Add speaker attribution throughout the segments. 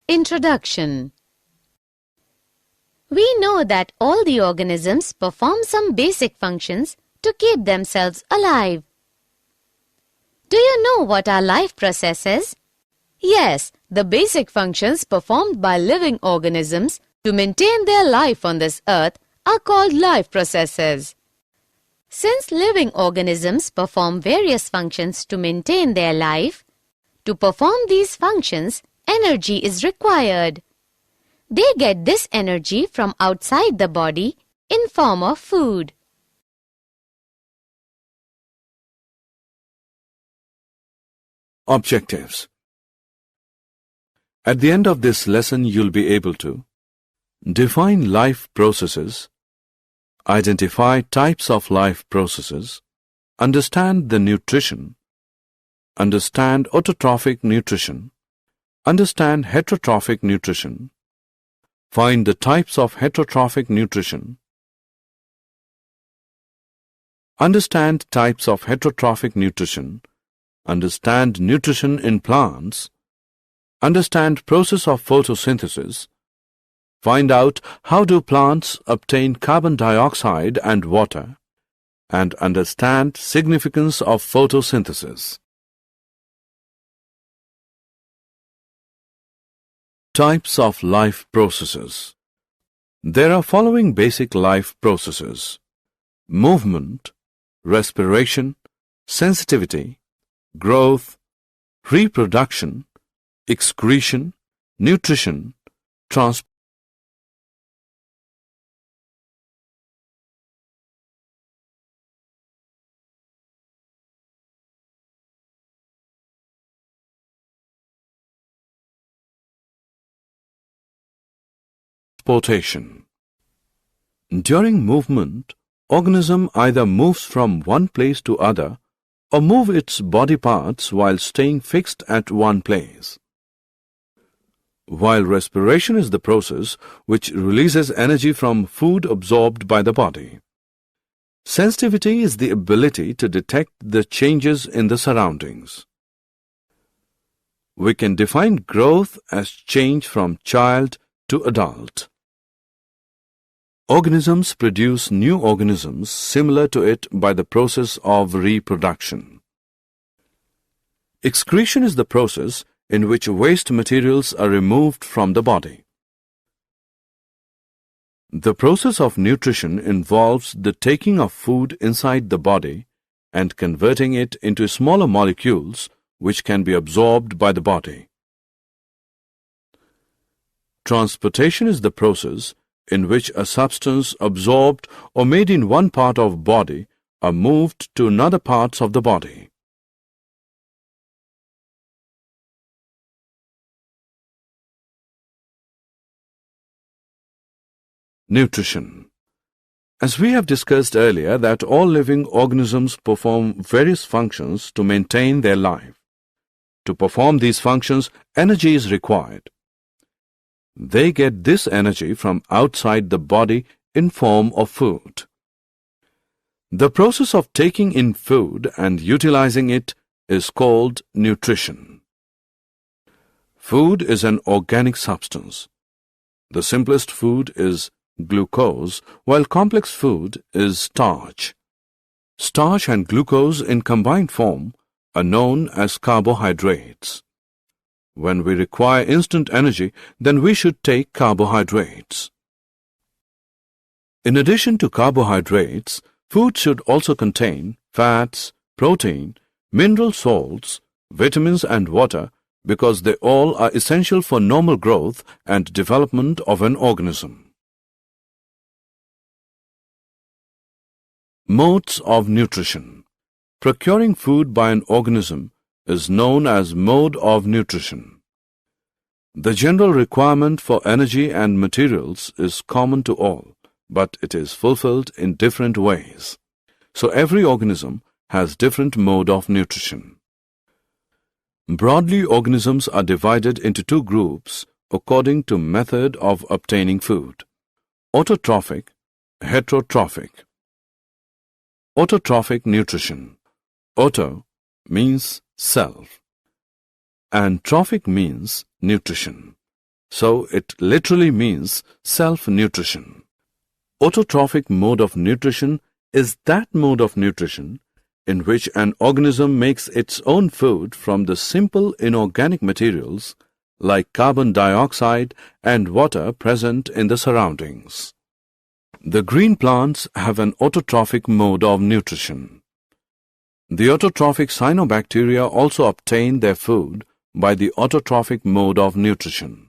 Speaker 1: Introduction. We know that all the organisms perform some basic functions to keep themselves alive. Do you know what are life processes? Yes, the basic functions performed by living organisms to maintain their life on this earth are called life processes. Since living organisms perform various functions to maintain their life, to perform these functions, energy is required. They get this energy from outside the body in form of food.
Speaker 2: Objectives. At the end of this lesson, you'll be able to define life processes, identify types of life processes, understand the nutrition, understand autotrophic nutrition, understand heterotrophic nutrition, find the types of heterotrophic nutrition, understand types of heterotrophic nutrition, understand nutrition in plants, understand process of photosynthesis, find out how do plants obtain carbon dioxide and water, and understand significance of photosynthesis. Types of life processes. There are following basic life processes: movement, respiration, sensitivity, growth, reproduction, excretion, nutrition, transportation. During movement, organism either moves from one place to other or move its body parts while staying fixed at one place. While respiration is the process which releases energy from food absorbed by the body. Sensitivity is the ability to detect the changes in the surroundings. We can define growth as change from child to adult. Organisms produce new organisms similar to it by the process of reproduction. Excretion is the process in which waste materials are removed from the body. The process of nutrition involves the taking of food inside the body and converting it into smaller molecules which can be absorbed by the body. Transportation is the process in which a substance absorbed or made in one part of body are moved to another parts of the body. Nutrition. As we have discussed earlier that all living organisms perform various functions to maintain their life. To perform these functions, energy is required. They get this energy from outside the body in form of food. The process of taking in food and utilizing it is called nutrition. Food is an organic substance. The simplest food is glucose, while complex food is starch. Starch and glucose in combined form are known as carbohydrates. When we require instant energy, then we should take carbohydrates. In addition to carbohydrates, food should also contain fats, protein, mineral salts, vitamins and water because they all are essential for normal growth and development of an organism. Modes of nutrition. Procuring food by an organism is known as mode of nutrition. The general requirement for energy and materials is common to all, but it is fulfilled in different ways. So every organism has different mode of nutrition. Broadly, organisms are divided into two groups according to method of obtaining food: autotrophic, heterotrophic. Autotrophic nutrition. Auto means self and trophic means nutrition. so it literally means self-nutrition. Autotrophic mode of nutrition is that mode of nutrition in which an organism makes its own food from the simple inorganic materials like carbon dioxide and water present in the surroundings. The green plants have an autotrophic mode of nutrition. The autotrophic cyanobacteria also obtain their food by the autotrophic mode of nutrition.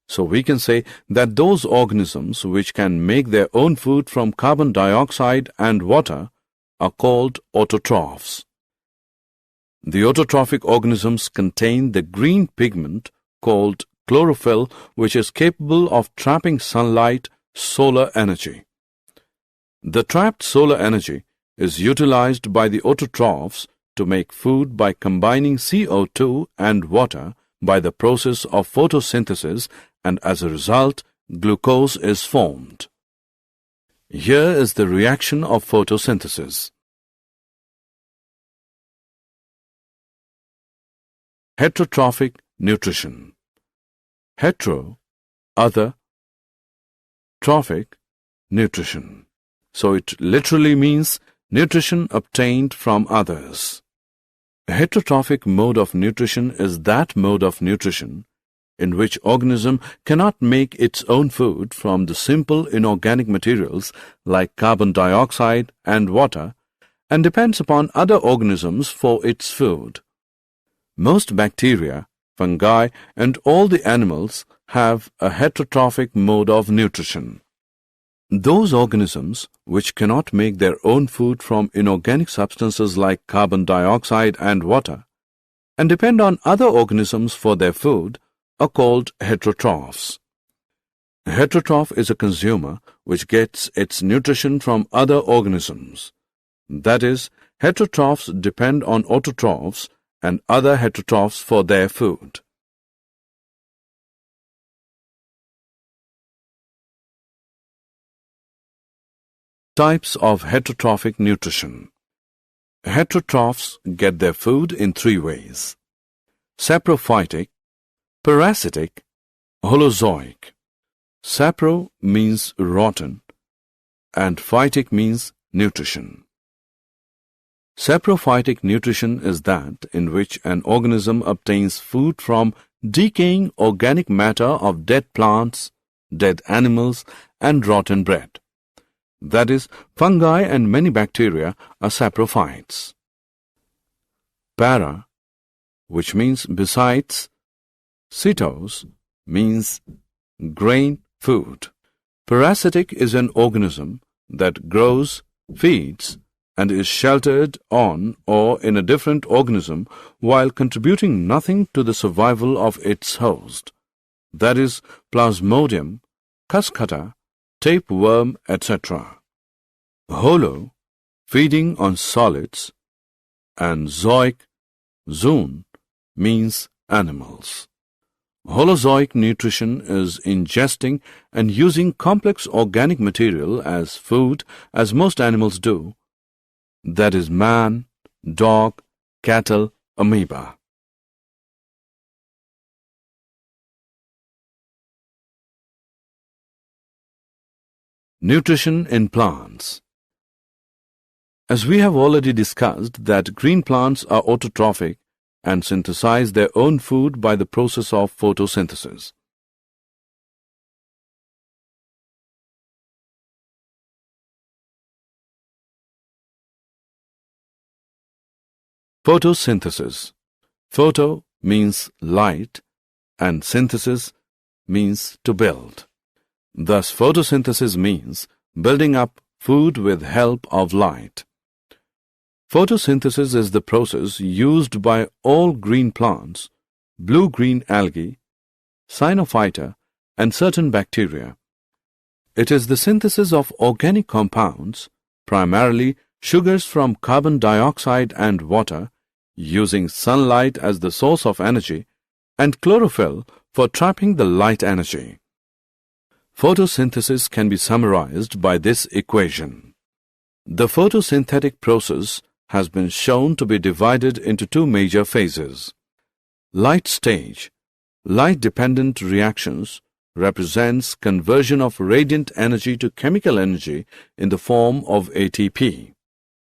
Speaker 2: So we can say that those organisms which can make their own food from carbon dioxide and water are called autotrophs. The autotrophic organisms contain the green pigment called chlorophyll, which is capable of trapping sunlight, solar energy. The trapped solar energy is utilized by the autotrophs to make food by combining CO2 and water by the process of photosynthesis, and as a result, glucose is formed. Here is the reaction of photosynthesis. Heterotrophic nutrition. Hetero, other, trophic, nutrition. So it literally means nutrition obtained from others. A heterotrophic mode of nutrition is that mode of nutrition in which organism cannot make its own food from the simple inorganic materials like carbon dioxide and water and depends upon other organisms for its food. Most bacteria, fungi, and all the animals have a heterotrophic mode of nutrition. Those organisms which cannot make their own food from inorganic substances like carbon dioxide and water and depend on other organisms for their food are called heterotrophs. A heterotroph is a consumer which gets its nutrition from other organisms. That is, heterotrophs depend on autotrophs and other heterotrophs for their food. Types of heterotrophic nutrition. Heterotrophs get their food in three ways: saprophytic, parasitic, holozoic. Sapro means rotten and phytic means nutrition. Saprophytic nutrition is that in which an organism obtains food from decaying organic matter of dead plants, dead animals, and rotten bread. That is, fungi and many bacteria are saprophytes. Para, which means besides, cytos means grain food. Parasitic is an organism that grows, feeds, and is sheltered on or in a different organism while contributing nothing to the survival of its host. That is, Plasmodium, Cuscuta, tapeworm, etc. Holo, feeding on solids, and zoic, zoon, means animals. Holozoic nutrition is ingesting and using complex organic material as food as most animals do. That is man, dog, cattle, amoeba. Nutrition in plants. As we have already discussed that green plants are autotrophic and synthesize their own food by the process of photosynthesis. Photosynthesis. Photo means light and synthesis means to build. Thus, photosynthesis means building up food with help of light. Photosynthesis is the process used by all green plants, blue-green algae, cyanophyta, and certain bacteria. It is the synthesis of organic compounds, primarily sugars from carbon dioxide and water, using sunlight as the source of energy, and chlorophyll for trapping the light energy. Photosynthesis can be summarized by this equation. The photosynthetic process has been shown to be divided into two major phases. Light stage, Light-dependent reactions represents conversion of radiant energy to chemical energy in the form of ATP.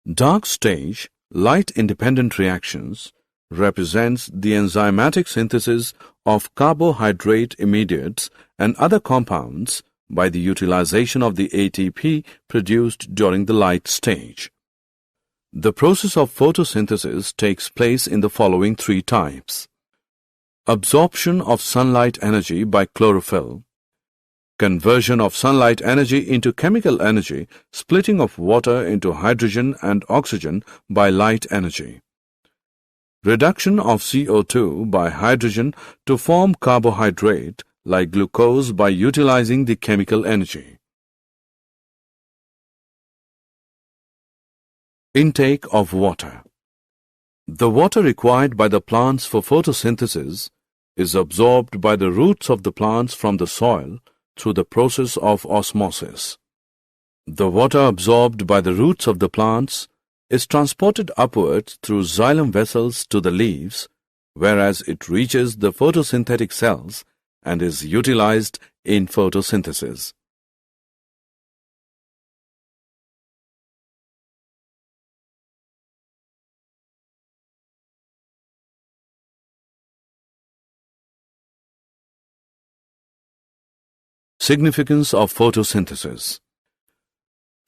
Speaker 2: Dark stage, light-independent reactions represents the enzymatic synthesis of carbohydrate intermediates and other compounds by the utilization of the ATP produced during the light stage. The process of photosynthesis takes place in the following three types: absorption of sunlight energy by chlorophyll, conversion of sunlight energy into chemical energy, splitting of water into hydrogen and oxygen by light energy, reduction of CO2 by hydrogen to form carbohydrate like glucose by utilizing the chemical energy. Intake of water. The water required by the plants for photosynthesis is absorbed by the roots of the plants from the soil through the process of osmosis. The water absorbed by the roots of the plants is transported upwards through xylem vessels to the leaves, whereas it reaches the photosynthetic cells and is utilized in photosynthesis. Significance of photosynthesis.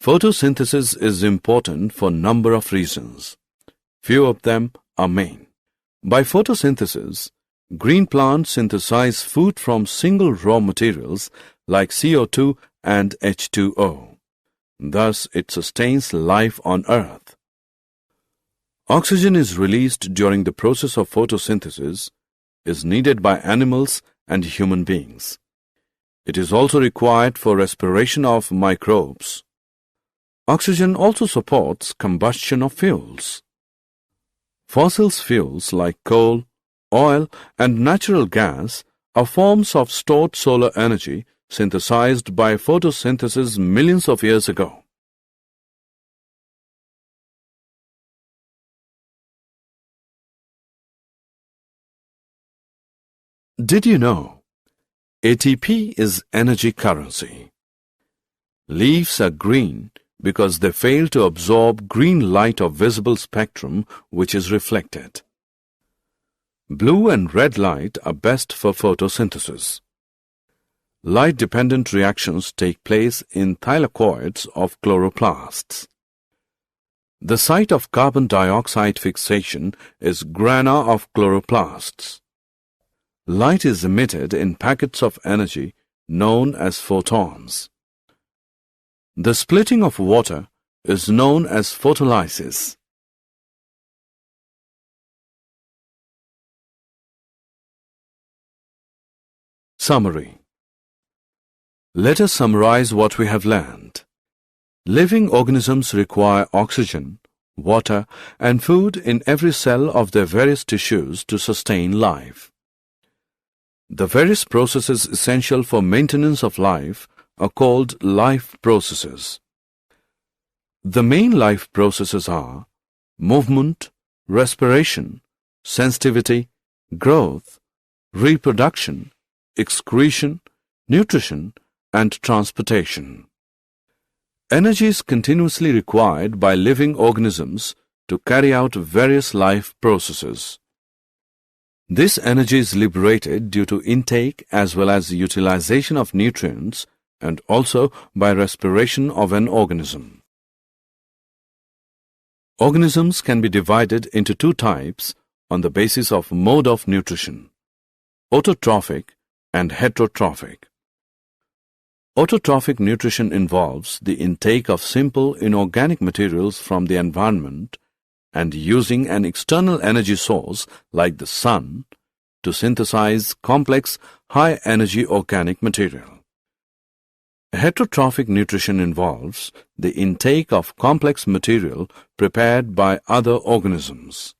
Speaker 2: Photosynthesis is important for a number of reasons. Few of them are main. By photosynthesis, green plants synthesize food from single raw materials like CO2 and H2O. Thus, it sustains life on Earth. Oxygen is released during the process of photosynthesis, is needed by animals and human beings. It is also required for respiration of microbes. Oxygen also supports combustion of fuels. Fossil fuels like coal, oil, and natural gas are forms of stored solar energy synthesized by photosynthesis millions of years ago. Did you know ATP is energy currency? Leaves are green because they fail to absorb green light of visible spectrum which is reflected. Blue and red light are best for photosynthesis. Light-dependent reactions take place in thylakoids of chloroplasts. The site of carbon dioxide fixation is grana of chloroplasts. Light is emitted in packets of energy known as photons. The splitting of water is known as photolysis. Summary. Let us summarize what we have learned. Living organisms require oxygen, water, and food in every cell of their various tissues to sustain life. The various processes essential for maintenance of life are called life processes. The main life processes are movement, respiration, sensitivity, growth, reproduction, excretion, nutrition, and transportation. Energy is continuously required by living organisms to carry out various life processes. This energy is liberated due to intake as well as utilization of nutrients and also by respiration of an organism. Organisms can be divided into two types on the basis of mode of nutrition: autotrophic and heterotrophic. Autotrophic nutrition involves the intake of simple inorganic materials from the environment and using an external energy source like the sun to synthesize complex, high-energy organic material. Heterotrophic nutrition involves the intake of complex material prepared by other organisms.